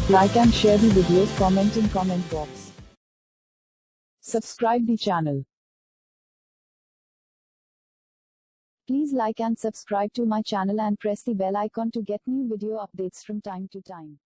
Like and share the video, comment in comment box. Subscribe the channel. Please like and subscribe to my channel and press the bell icon to get new video updates from time to time.